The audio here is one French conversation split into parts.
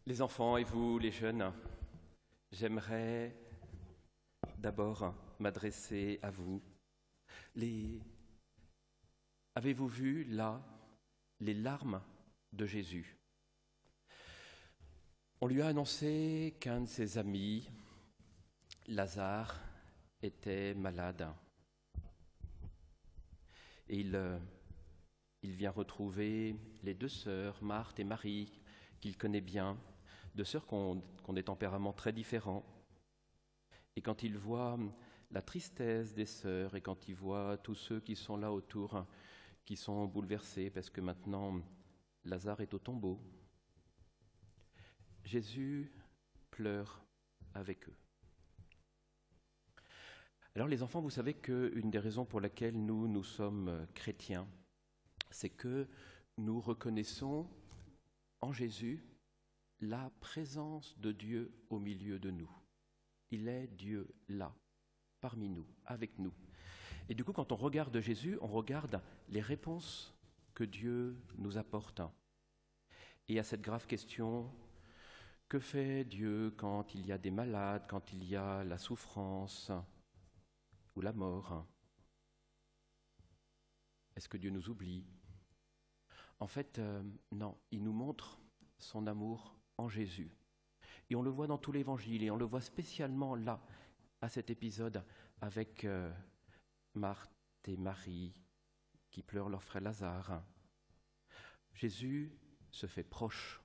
Les enfants et vous, les jeunes, j'aimerais d'abord m'adresser à vous. Avez-vous vu là les larmes de Jésus? On lui a annoncé qu'un de ses amis, Lazare, était malade. Et il vient retrouver les deux sœurs, Marthe et Marie, qu'il connaît bien, deux sœurs qui ont des tempéraments très différents. Et quand il voit la tristesse des sœurs et quand il voit tous ceux qui sont là autour, qui sont bouleversés parce que maintenant Lazare est au tombeau, Jésus pleure avec eux. Alors les enfants, vous savez qu'une des raisons pour laquelle nous sommes chrétiens, c'est que nous reconnaissons en Jésus la présence de Dieu au milieu de nous. Il est Dieu là, parmi nous, avec nous. Et du coup, quand on regarde Jésus, on regarde les réponses que Dieu nous apporte. Et à cette grave question, que fait Dieu quand il y a des malades, quand il y a la souffrance ou la mort? Est-ce que Dieu nous oublie? En fait, non, il nous montre son amour en Jésus. Et on le voit dans tout l'Évangile, et on le voit spécialement là, à cet épisode, avec Marthe et Marie qui pleurent leur frère Lazare. Jésus se fait proche.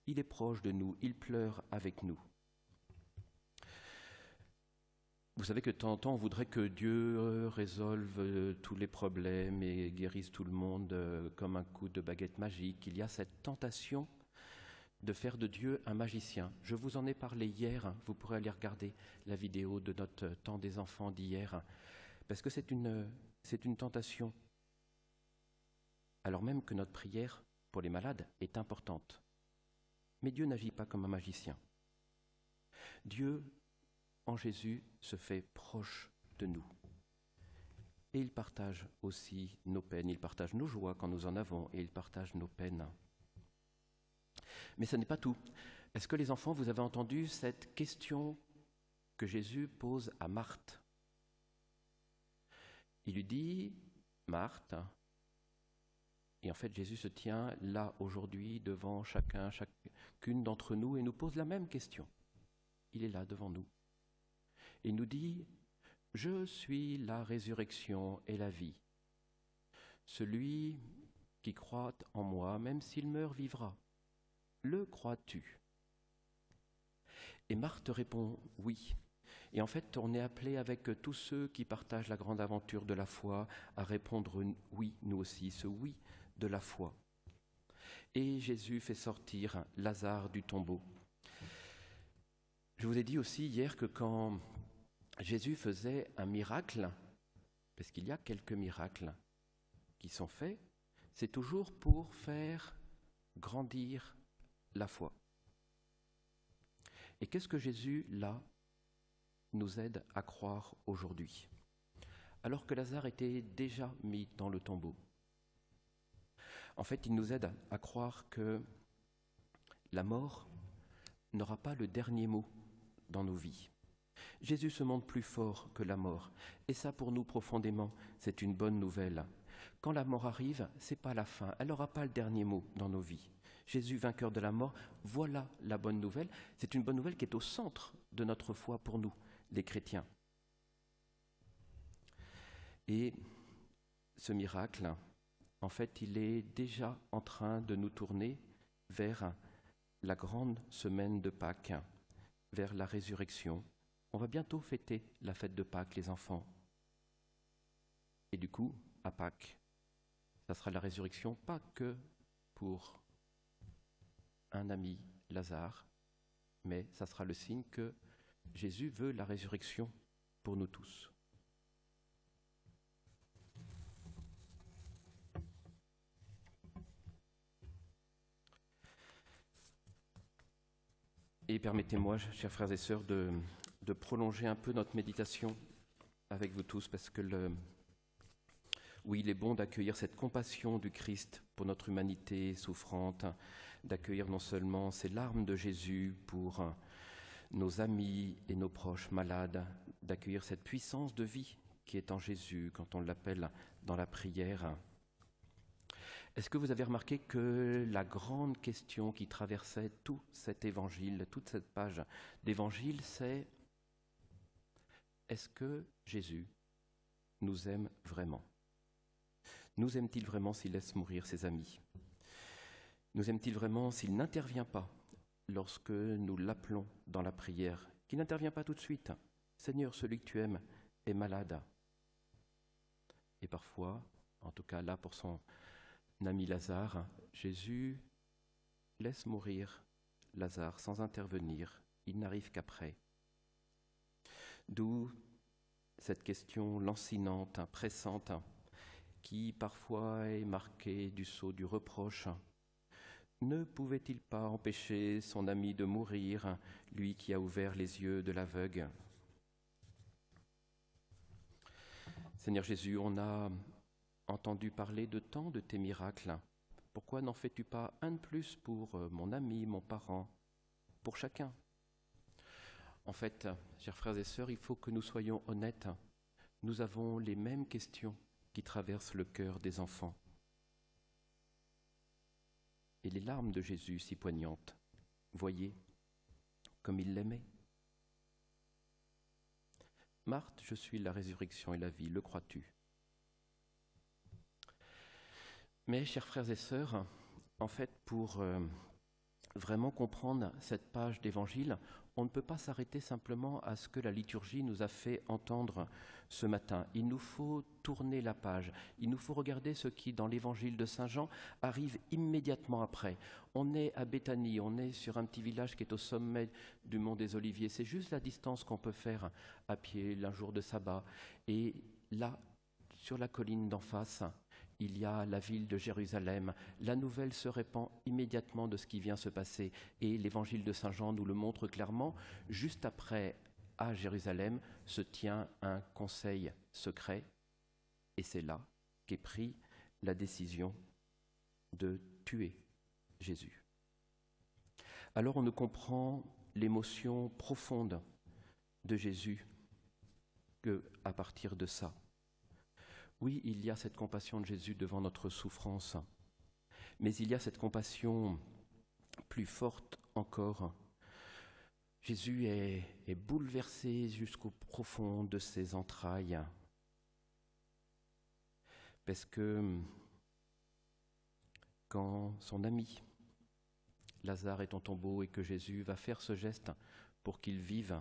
Il est proche de nous, il pleure avec nous. Vous savez que de temps en temps, on voudrait que Dieu résolve tous les problèmes et guérisse tout le monde comme un coup de baguette magique. Il y a cette tentation de faire de Dieu un magicien. Je vous en ai parlé hier, vous pourrez aller regarder la vidéo de notre temps des enfants d'hier, parce que c'est une tentation, alors même que notre prière pour les malades est importante. Mais Dieu n'agit pas comme un magicien. Dieu, en Jésus, se fait proche de nous. Et il partage aussi nos peines, il partage nos joies quand nous en avons, et il partage nos peines. Mais ce n'est pas tout. Est-ce que les enfants, vous avez entendu cette question que Jésus pose à Marthe? Il lui dit, Marthe, et en fait Jésus se tient là aujourd'hui devant chacune d'entre nous et nous pose la même question. Il est là devant nous. Et il nous dit, je suis la résurrection et la vie. Celui qui croit en moi, même s'il meurt, vivra. Le crois-tu? Et Marthe répond oui. Et en fait, on est appelé avec tous ceux qui partagent la grande aventure de la foi à répondre oui, nous aussi, ce oui de la foi. Et Jésus fait sortir Lazare du tombeau. Je vous ai dit aussi hier que quand Jésus faisait un miracle, parce qu'il y a quelques miracles qui sont faits, c'est toujours pour faire grandir la foi. Et qu'est-ce que Jésus, là, nous aide à croire aujourd'hui, alors que Lazare était déjà mis dans le tombeau? En fait, il nous aide à croire que la mort n'aura pas le dernier mot dans nos vies. Jésus se montre plus fort que la mort, et ça pour nous profondément, c'est une bonne nouvelle. Quand la mort arrive, c'est pas la fin, elle n'aura pas le dernier mot dans nos vies. Jésus, vainqueur de la mort, voilà la bonne nouvelle. C'est une bonne nouvelle qui est au centre de notre foi pour nous, les chrétiens. Et ce miracle, en fait, il est déjà en train de nous tourner vers la grande semaine de Pâques, vers la résurrection. On va bientôt fêter la fête de Pâques, les enfants. Et du coup, à Pâques, ça sera la résurrection, pas que pour un ami, Lazare, mais ça sera le signe que Jésus veut la résurrection pour nous tous. Et permettez-moi, chers frères et sœurs, de prolonger un peu notre méditation avec vous tous, parce que oui, il est bon d'accueillir cette compassion du Christ pour notre humanité souffrante, d'accueillir non seulement ces larmes de Jésus pour nos amis et nos proches malades, d'accueillir cette puissance de vie qui est en Jésus quand on l'appelle dans la prière. Est-ce que vous avez remarqué que la grande question qui traversait tout cet évangile, toute cette page d'évangile, c'est est-ce que Jésus nous aime vraiment? Nous aime-t-il vraiment s'il laisse mourir ses amis? Nous aime-t-il vraiment s'il n'intervient pas lorsque nous l'appelons dans la prière, qu'il n'intervient pas tout de suite? Seigneur, celui que tu aimes est malade. Et parfois, en tout cas là pour son ami Lazare, Jésus laisse mourir Lazare sans intervenir. Il n'arrive qu'après. D'où cette question lancinante, pressante, qui parfois est marquée du sceau du reproche. Ne pouvait-il pas empêcher son ami de mourir, lui qui a ouvert les yeux de l'aveugle? Seigneur Jésus, on a entendu parler de tant de tes miracles. Pourquoi n'en fais-tu pas un de plus pour mon ami, mon parent, pour chacun? En fait, chers frères et sœurs, il faut que nous soyons honnêtes. Nous avons les mêmes questions qui traversent le cœur des enfants. Et les larmes de Jésus si poignantes, voyez comme il l'aimait. Marthe, je suis la résurrection et la vie, le crois-tu? Mais, chers frères et sœurs, en fait, pour vraiment comprendre cette page d'évangile, on ne peut pas s'arrêter simplement à ce que la liturgie nous a fait entendre ce matin. Il nous faut tourner la page, il nous faut regarder ce qui, dans l'évangile de Saint Jean, arrive immédiatement après. On est à Béthanie, on est sur un petit village qui est au sommet du mont des Oliviers. C'est juste la distance qu'on peut faire à pied un jour de sabbat. Et là, sur la colline d'en face, il y a la ville de Jérusalem. La nouvelle se répand immédiatement de ce qui vient se passer. Et l'évangile de Saint Jean nous le montre clairement. Juste après, à Jérusalem, se tient un conseil secret. Et c'est là qu'est prise la décision de tuer Jésus. Alors on ne comprend l'émotion profonde de Jésus qu'à partir de ça. Oui, il y a cette compassion de Jésus devant notre souffrance, mais il y a cette compassion plus forte encore. Jésus est bouleversé jusqu'au profond de ses entrailles, parce que quand son ami Lazare est en tombeau et que Jésus va faire ce geste pour qu'il vive,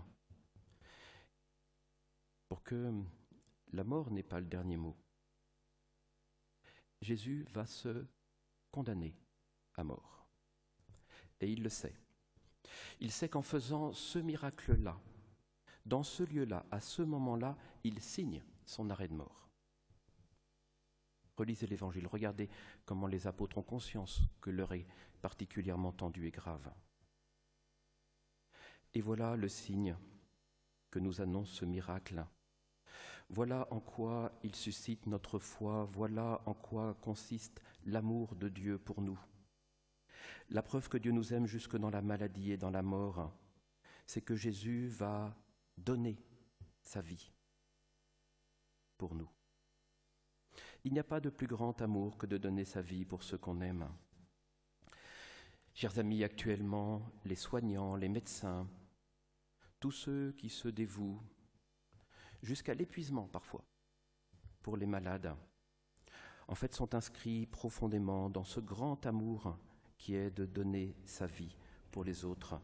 pour que la mort n'ait pas le dernier mot, Jésus va se condamner à mort. Et il le sait. Il sait qu'en faisant ce miracle-là, dans ce lieu-là, à ce moment-là, il signe son arrêt de mort. Relisez l'Évangile, regardez comment les apôtres ont conscience que l'heure est particulièrement tendue et grave. Et voilà le signe que nous annonce ce miracle. Voilà en quoi il suscite notre foi, voilà en quoi consiste l'amour de Dieu pour nous. La preuve que Dieu nous aime jusque dans la maladie et dans la mort, c'est que Jésus va donner sa vie pour nous. Il n'y a pas de plus grand amour que de donner sa vie pour ceux qu'on aime. Chers amis, actuellement, les soignants, les médecins, tous ceux qui se dévouent, jusqu'à l'épuisement parfois, pour les malades, en fait sont inscrits profondément dans ce grand amour qui est de donner sa vie pour les autres.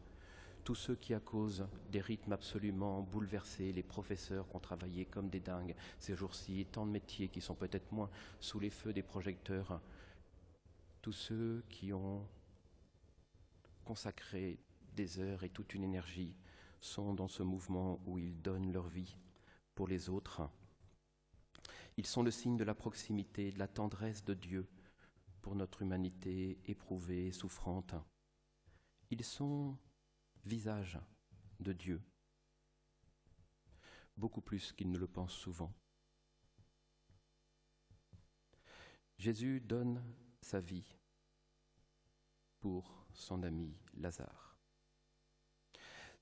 Tous ceux qui, à cause des rythmes absolument bouleversés, les professeurs qui ont travaillé comme des dingues ces jours-ci, tant de métiers qui sont peut-être moins sous les feux des projecteurs, tous ceux qui ont consacré des heures et toute une énergie sont dans ce mouvement où ils donnent leur vie pour les autres. Ils sont le signe de la proximité, de la tendresse de Dieu pour notre humanité éprouvée et souffrante. Ils sont visage de Dieu, beaucoup plus qu'ils ne le pensent souvent. Jésus donne sa vie pour son ami Lazare.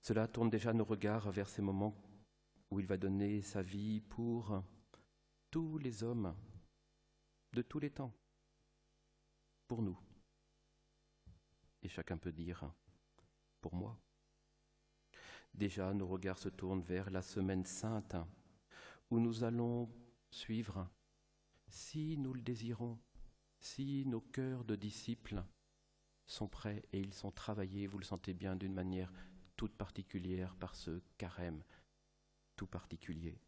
Cela tourne déjà nos regards vers ces moments où il va donner sa vie pour tous les hommes de tous les temps, pour nous. Et chacun peut dire « pour moi ». Déjà, nos regards se tournent vers la Semaine Sainte, où nous allons suivre, si nous le désirons, si nos cœurs de disciples sont prêts et ils sont travaillés, vous le sentez bien, d'une manière toute particulière par ce carême tout particulier.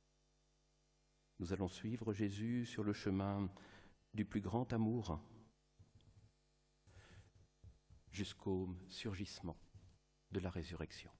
Nous allons suivre Jésus sur le chemin du plus grand amour jusqu'au surgissement de la résurrection.